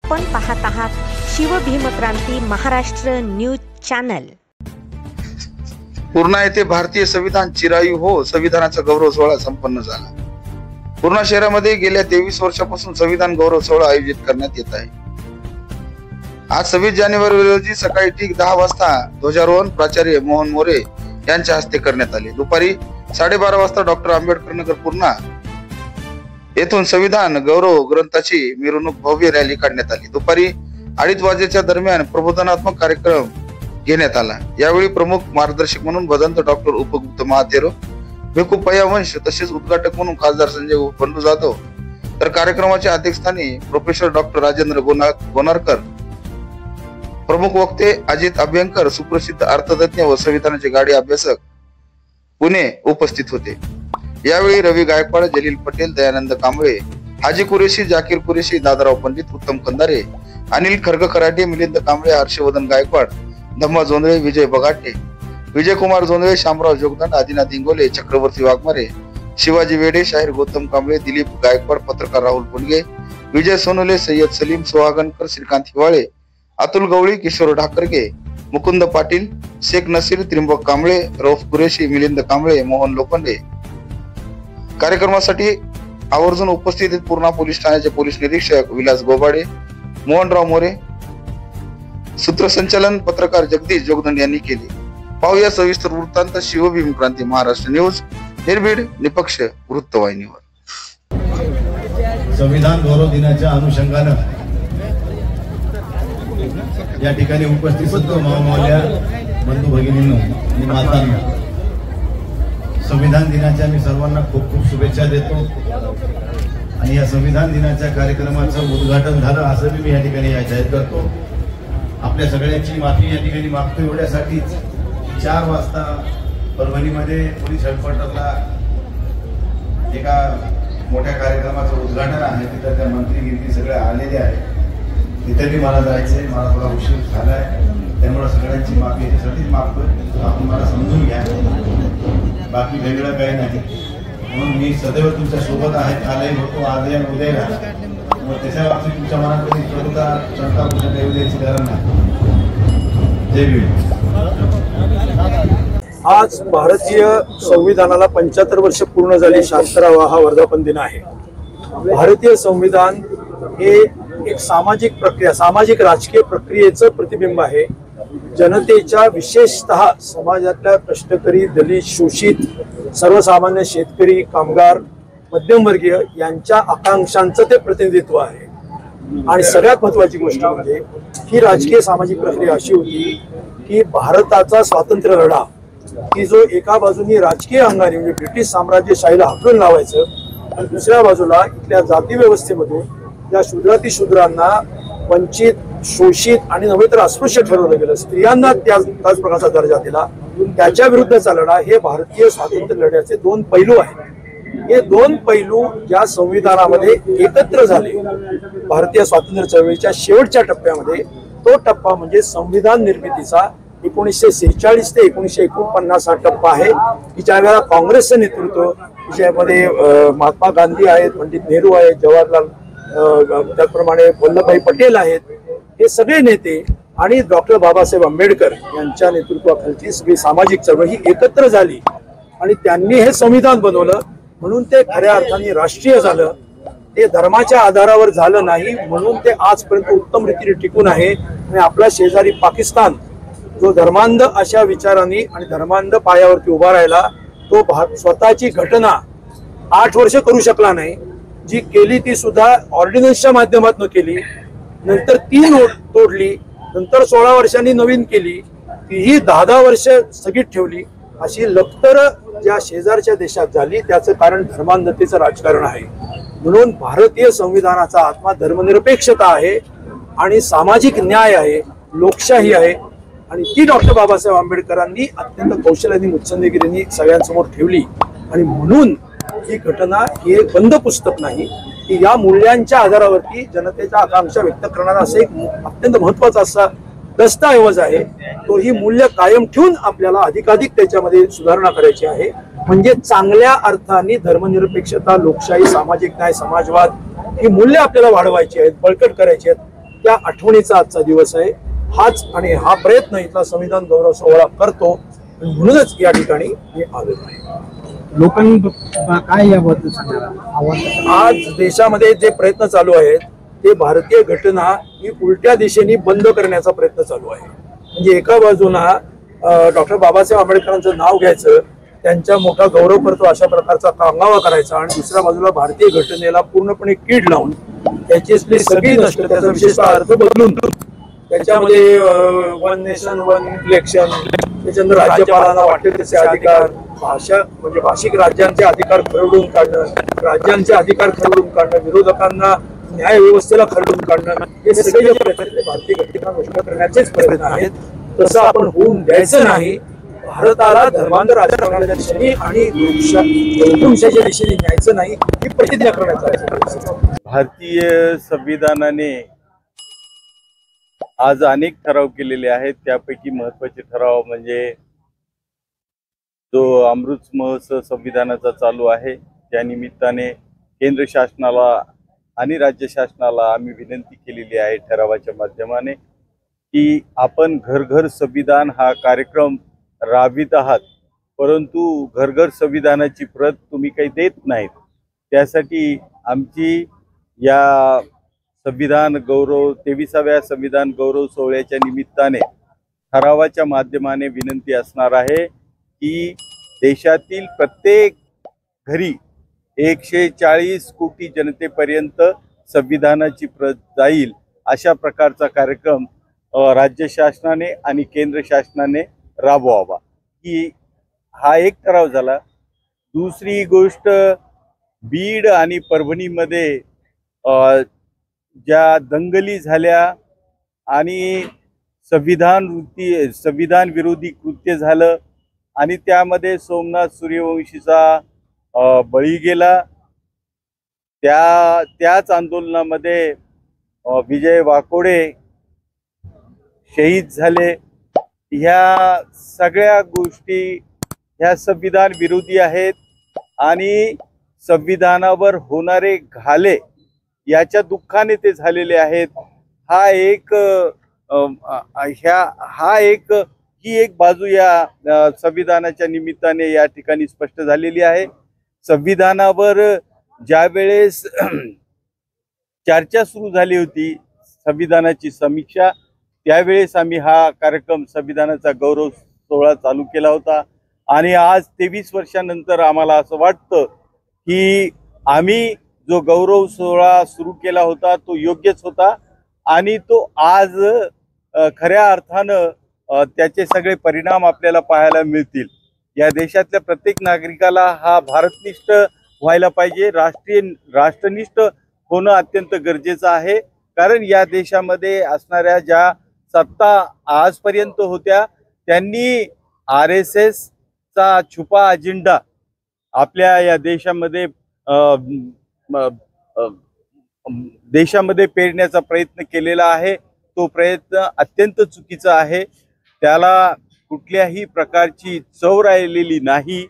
आपण पाहत आहात शिवभीमक्रांती महाराष्ट्र न्यूज चॅनल। पूर्णा येथे भारतीय संविधान चिरायू हो संविधानाचा गौरव सोहळा संपन्न झाला। पूर्णा शहरामध्ये गेल्या 23 वर्षापासून संविधान गौरव सोहळा आयोजित करण्यात येत आहे। आज 26 जानेवारी रोजी सकाळी ठीक 10 वाजता ध्वजारोहण प्राचार्य मोहन मोरे यांच्या हस्ते करण्यात आले। दुपारी 12:30 वाजता डॉक्टर आंबेडकर नगर पूर्णा येथून संविधान गौरव ग्रंथाची मिरवणूक भव्य रॅली काढण्यात आली। दुपारी 2:30 वाजेच्या दरम्यान प्रबोधनात्मक कार्यक्रम घेण्यात आला। यावेळी प्रमुख मार्गदर्शक म्हणून भदंत डॉक्टर उपगुप्त महाथेरो, भिकुपया वंश तसेच उद्घाटक म्हणून खासदार संजय बंडू जाधव, तर कार्यक्रमाच्या अध्यक्षस्थानी प्रोफेसर डॉक्टर राजेंद्र गोनारकर, प्रमुख वक्ते अजित अभ्यंकर, सुप्रसिद्ध अर्थतज्ञ व संविधानाचे गाडे अभ्यासक पुणे उपस्थित होते। यावेळी रवी गायकवाड, जलील पटेल, दयानंद कांबळे, हाजी कुरेशी, जाकीर कुरेशी, दादाराव पंडित, उत्तम खंदारे, अनिल खर्ग खराटे, मिलिंद कांबळे, हर्षवर्धन गायकवाड, धम्मा जोंधळे, विजय बगाटे, विजयकुमार जोंधळे, शामराव जोगदंड, आदिनाथ इंगोले, चक्रवर्ती वाघमारे, शिवाजी वेडे, शाहीर गौतम कांबळे, दिलीप गायकवाड, पत्रकार राहुल पुणगे, विजय सोनोले, सय्यद सलीम, सोहागनकर, श्रीकांत हिवाळे, अतुल गवळी, किशोर ढाकरगे, मुकुंद पाटील, शेख नसीर, त्रिंबक कांबळे, रौफ कुरेशी, मिलिंद कांबळे, मोहन लोखंडे। कार्यक्रमासाठी आवर्जून उपस्थित पूर्णा पोलीस ठाण्याचे पोलीस निरीक्षक विलास गोबाडे, मोहनराव मोरे, सूत्रसंचालन पत्रकार जगदीश जोगदंड यांनी केले। पाहूया सविस्तर वृत्तांत शिवभीमक्रांती महाराष्ट्र न्यूज, निर्भीड निपक्ष वृत्तवाहिनीवर। संविधान गौरव दिनाच्या अनुषंगाने या ठिकाणी उपस्थित सर्व मावल्या बंधू भगिनींनो आणि मातांनो, संविधान दिनाच्या मी सर्वांना खूप खूप शुभेच्छा देतो। आणि या संविधान दिनाच्या कार्यक्रमाचं उद्घाटन झालं असं मी या ठिकाणी जाहीर करतो। आपल्या सगळ्यांची माफी या ठिकाणी मागतो एवढ्यासाठीच 4 वाजता परभणीमध्ये पोलीस हेडक्वार्टरला एका मोठ्या कार्यक्रमाचं उद्घाटन आहे, तिथं त्या मंत्री सगळे आलेले आहेत। तिथे मी मला जायचंय, मला थोडा उशीर झालाय, त्यामुळे सगळ्यांची माफी याच्यासाठीच मागतोय, आपण मला समजून घ्या, बाकी वेगळं काही नाही। म्हणून मी सदैव तुमच्या सोबत आहे, कालही होतो, आजही आणि उद्याही राहतो। मग त्याच्या बाबतीत तुमच्या मनात कधी शंका येऊ द्यायची गरज नाही। जय भीम। आज भारतीय संविधानाला 75 वर्ष पूर्ण झाली, 76वा हा वर्धापन दिन आहे। भारतीय संविधान हे एक सामाजिक प्रक्रिया, सामाजिक राजकीय प्रक्रियेचं प्रतिबिंब आहे। जनतेच्या, विशेषतः समाजातल्या कष्टकरी, दलित, शोषित, सर्वसामान्य शेतकरी, कामगार, मध्यमवर्गीय यांच्या आकांक्षांचं ते प्रतिनिधित्व आहे। आणि सगळ्यात महत्त्वाची गोष्ट म्हणजे ही राजकीय सामाजिक प्रक्रिया अशी होती की भारताचा स्वातंत्र्य लढा की जो एका बाजूनी राजकीय अंगाने म्हणजे ब्रिटिश साम्राज्यशाहीला हाकलून लावायचं आणि दुसऱ्या बाजूला इथल्या जाती व्यवस्थेमधून या शूद्रांना वंचित, शोषित आणि नव्हे तर अस्पृश्य ठरवलं गेलं, स्त्रियांना त्याच प्रकारचा दर्जा दिला, त्याच्या विरुद्धचा लढा हे भारतीय स्वातंत्र्य लढ्याचे 2 पैलू आहेत। हे 2 पैलू या संविधानामध्ये एकत्र झाले भारतीय स्वातंत्र्य चळवळीच्या शेवटच्या टप्प्यामध्ये। तो टप्पा म्हणजे संविधान निर्मितीचा 1946 ते 1949 हा टप्पा आहे की ज्या वेळेला काँग्रेसचं नेतृत्व, ज्यामध्ये महात्मा गांधी आहेत, पंडित नेहरू आहेत, जवाहरलाल, त्याचप्रमाणे वल्लभभाई पटेल आहेत, हे सगळे नेते आणि डॉक्टर बाबासाहेब आंबेडकर यांच्या नेतृत्वाखालची सगळी सामाजिक चळवळ ही एकत्र झाली आणि त्यांनी हे संविधान बनवलं। म्हणून ते खऱ्या अर्थाने राष्ट्रीय झालं, ते धर्माच्या आधारावर झालं नाही, म्हणून ते आजपर्यंत उत्तम रीतीने टिकून आहे। आणि आपला शेजारी पाकिस्तान जो धर्मांध अशा विचारांनी आणि धर्मांध पायावरती उभा राहिला, तो स्वतःची घटना 8 वर्ष करू शकला नाही, जी केली ती सुद्धा ऑर्डिनन्सच्या माध्यमातून केली, नंतर 3 तोडली, नंतर 16 वर्षांनी नवीन केली, तीही 10-10 वर्ष स्थगित ठेवली। अशी लखतर ज्या शेजारच्या देशात झाली त्याचं कारण धर्मांधतेचं राजकारण आहे। म्हणून भारतीय संविधानाचा आत्मा धर्मनिरपेक्षता आहे आणि सामाजिक न्याय आहे, लोकशाही आहे आणि ती डॉक्टर बाबासाहेब आंबेडकरांनी अत्यंत कौशल्याने, मुत्सद्देगिरीने सगळ्यांसमोर ठेवली। आणि म्हणून ही घटना ही एक बंद पुस्तक नाही, की या मूल्यांच्या आधारावरती जनतेच्या आकांक्षा व्यक्त करणारा असं एक अत्यंत महत्त्वाचा असा दस्तऐवज आहे। तो ही मूल्य कायम ठेवून आपल्याला अधिकाधिक त्याच्यामध्ये सुधारणा करायची आहे। म्हणजे चांगल्या अर्थाने धर्मनिरपेक्षता, लोकशाही, सामाजिक न्याय, समाजवाद ही मूल्य आपल्याला वाढवायची आहेत, बळकट करायची आहेत। त्या आठवणीचा आजचा दिवस आहे. हाच आणि हा प्रयत्न इथला संविधान गौरव सोहळा करतो, म्हणूनच या ठिकाणी मी आलेलो आहे. लोकांनी काय याबद्दल सांगायला आज देशामध्ये जे प्रयत्न चालू आहेत ते भारतीय घटना ही उलट्या दिशेने बंद करण्याचा प्रयत्न चालू आहे. म्हणजे एका बाजूला डॉक्टर बाबासाहेब आंबेडकरांचं नाव घ्यायचं, त्यांचा मोठा गौरव करतो अशा प्रकारचा कांगावा करायचा, आणि दुसऱ्या बाजूला भारतीय घटनेला पूर्णपणे कीड लावून त्याची सगळी नष्ट, त्याचा विशेषतः अर्थ बदलून त्याच्यामध्ये वन नेशन वन इलेक्शन, त्याच्यानंतर राज्यपालांना वाटेल तसे अधिकार, म्हणजे भाषिक राज्यांचे अधिकार खरडून काढणं, राज्यांचे अधिकार खरडून काढणं, विरोधकांना न्याय व्यवस्थेला खरडून काढणं, हे सगळे जे प्रयत्न भारतीय घटना नष्ट करण्याचेच प्रयत्न आहेत. तसं आपण होऊन द्यायचं नाही. भारताला धर्मांतर राजकारणाच्या दिशेने आणि लोकशाहीच्या दिशेने न्यायचं नाही, ही प्रतिज्ञा करण्याचा. भारतीय संविधानाने आज अनेक ठराव केलेले आहेत. त्यापैकी महत्त्वाचे ठराव म्हणजे जो अमृत महोत्सव संविधानाचा चालू आहे, त्या निमित्ताने केंद्र शासनाला आणि राज्य शासनाला आम्ही विनंती केलेली आहे ठरावाच्या माध्यमाने की आपण घर घर संविधान हा कार्यक्रम राबवित आहात, परंतु घर घर संविधानाची प्रत तुम्ही काही देत नाहीत. त्यासाठी आमची या संविधान गौरव 23व्या संविधान गौरव सोहळ्याच्या निमित्ताने ठरावाच्या माध्यमाने विनंती असणार आहे की देशातील प्रत्येक घरी 140 कोटी जनतेपर्यंत संविधानाची प्रत जाईल अशा प्रकारचा कार्यक्रम राज्य शासनाने आणि केंद्र शासनाने राबवावा. की हा एक ठराव झाला. दुसरी गोष्ट, बीड आणि परभणीमध्ये ज्या दंगली झाल्या आणि संविधान विरोधी कृत्य झालं आणि त्यामध्ये सोमनाथ सूर्यवंशीचा बळी गेला, त्याच आंदोलनामध्ये विजय वाकोडे शहीद झाले. ह्या सगळ्या गोष्टी ह्या संविधान विरोधी आहेत आणि संविधानावर होणारे घाले याच्या दुःखाने ते झालेले आहेत. ही एक बाजू या संविधानाच्या निमित्ताने या ठिकाणी स्पष्ट झालेली आहे. संविधानावर ज्या वेळेस चर्चा सुरू झाली होती, संविधानाची समीक्षा, त्यावेळेस आम्ही हा कार्यक्रम संविधानाचा गौरव सोहळा चालू केला होता. आणि आज 23 वर्षानंतर आम्हाला असं वाटतं की आम्ही जो गौरव सोहळा सुरू केला होता तो योग्यच होता आणि तो आज खऱ्या अर्थानं त्याचे सगळे परिणाम आपल्याला पाहायला मिळतील. या देशातल्या प्रत्येक नागरिकाला हा भारतनिष्ठ व्हायला पाहिजे, राष्ट्रनिष्ठ होणं अत्यंत गरजेचं आहे. कारण या देशामध्ये असणाऱ्या ज्या सत्ता आजपर्यंत होत्या त्यांनी RSS चा छुपा अजेंडा आपल्या या देशामध्ये पेरण्याचा प्रयत्न केलेला आहे. तो प्रयत्न अत्यंत चुकीचा आहे. त्याला कुठल्याही प्रकारची चव राहिलेली नाही.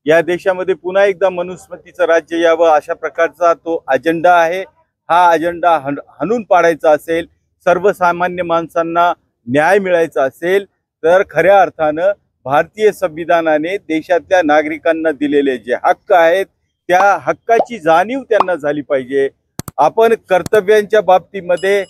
या देशामध्ये पुन्हा एकदा मनुस्मतीचं राज्य यावं अशा प्रकारचा तो अजेंडा आहे. हा अजेंडा हाणून पाडायचा असेल, सर्वसामान्य माणसांना न्याय मिळायचा असेल तर खऱ्या अर्थानं भारतीय संविधानाने देशातल्या नागरिकांना दिलेले जे हक्क आहेत त्या हक्काची जाणीव त्यांना झाली पाहिजे. आपण कर्तव्यांच्या बाबतीमध्ये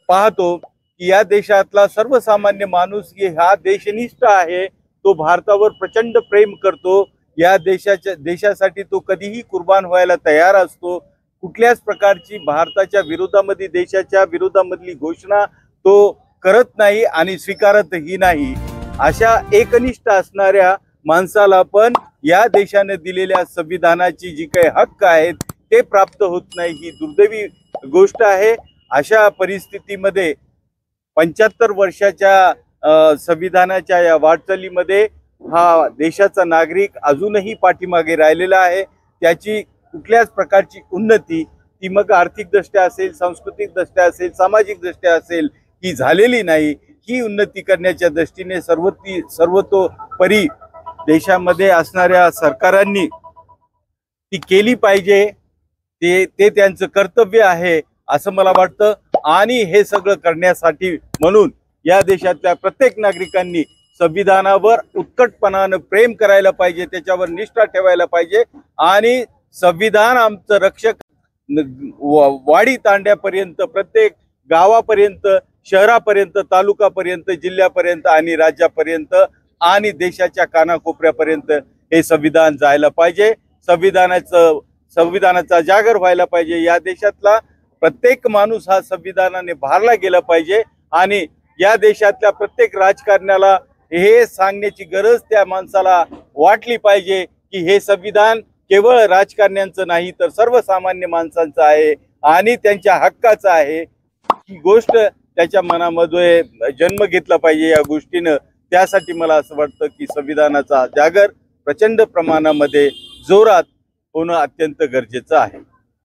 पाहतो की या देशातला सर्वसामान्य माणूस हा देशनिष्ठ आहे. तो भारतावर प्रचंड प्रेम करतो. या देशासाठी तो कधीही कुर्बान व्हायला तयार असतो. कुठल्याच प्रकारची भारताच्या विरोधामध्ये, देशाच्या विरोधामधली घोषणा तो करत नाही आणि स्वीकारतही नाही. अशा एकनिष्ठ असणाऱ्या माणसाला पण या देशाने दिलेल्या संविधानाची जी काही हक्क आहेत ते प्राप्त होत नाही, ही दुर्दैवी गोष्ट आहे. अशा परिस्थितीमध्ये 75 वर्षाच्या संविधानाच्या या वाटचालीमध्ये हा देशाचा नागरिक अजूनही पाठीमागे राहिलेला आहे. त्याची कुठल्याच प्रकारची उन्नती, ती मग आर्थिकदृष्ट्या असेल, सांस्कृतिकदृष्ट्या असेल, सामाजिकदृष्ट्या असेल, ही झालेली नाही. ही उन्नती करण्याच्या दृष्टीने सर्वतोपरी देशामध्ये असणाऱ्या सरकारांनी ती केली पाहिजे. ते त्यांचं कर्तव्य आहे असं मला वाटतं। आणि हे सगळं करण्यासाठी म्हणून या देशातल्या प्रत्येक नागरिकांनी संविधानावर उत्कटपणानं प्रेम करायला पाहिजे, त्याच्यावर निष्ठा ठेवायला पाहिजे आणि संविधान आमचं रक्षक वाडी तांड्यापर्यंत, प्रत्येक गावापर्यंत, शहरापर्यंत, तालुकापर्यंत, जिल्ह्यापर्यंत आणि राज्यापर्यंत आणि देशाच्या कानाकोपऱ्यापर्यंत हे संविधान जायला पाहिजे। संविधानाचा जागर व्हायला पाहिजे। या देशातला प्रत्येक माणूस हा संविधानाने भारला गेला पाहिजे आणि या देशातल्या प्रत्येक राजकारण्याला हे सांगण्याची गरज त्या माणसाला वाटली पाहिजे की हे संविधान केवळ राजकारण्यांचं नाही तर सर्वसामान्य माणसांचं आहे आणि त्यांच्या हक्काचं आहे। ही गोष्ट त्याच्या मनामध्ये जन्म घेतला पाहिजे या गोष्टीनं। त्यासाठी मला असं वाटतं की संविधानाचा जागर प्रचंड प्रमाणामध्ये जोरात होणं अत्यंत गरजेचं आहे।